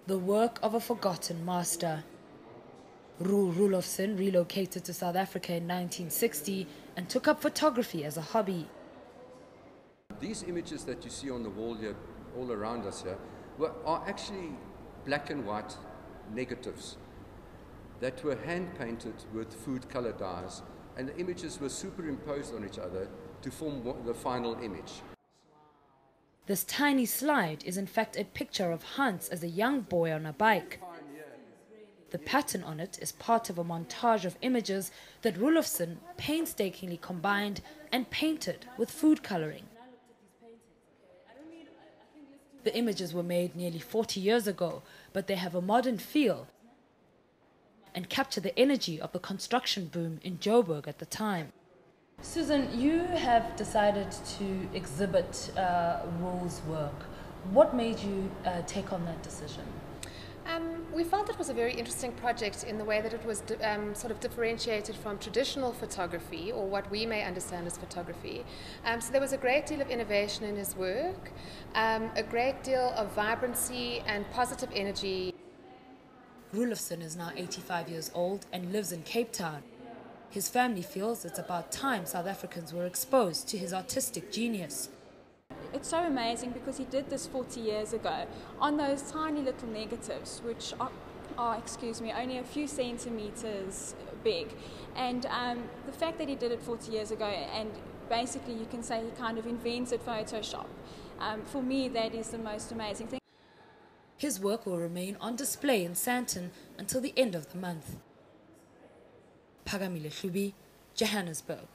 the work of a forgotten master. Roel Roelofson relocated to South Africa in 1960 and took up photography as a hobby. These images that you see on the wall here, all around us here, are actually black and white negatives that were hand-painted with food color dyes, and the images were superimposed on each other to form the final image. This tiny slide is in fact a picture of Hans as a young boy on a bike. The pattern on it is part of a montage of images that Roelofson painstakingly combined and painted with food coloring. The images were made nearly 40 years ago, but they have a modern feel and capture the energy of the construction boom in Joburg at the time. Susan, you have decided to exhibit Roel's work. What made you take on that decision? We felt it was a very interesting project in the way that it was sort of differentiated from traditional photography, or what we may understand as photography. So there was a great deal of innovation in his work, a great deal of vibrancy and positive energy. Roelofson is now 85 years old and lives in Cape Town. His family feels it's about time South Africans were exposed to his artistic genius. It's so amazing because he did this 40 years ago on those tiny little negatives, which are only a few centimeters big. And the fact that he did it 40 years ago, and basically you can say he kind of invented Photoshop, for me that is the most amazing thing. His work will remain on display in Sandton until the end of the month. Johannesburg.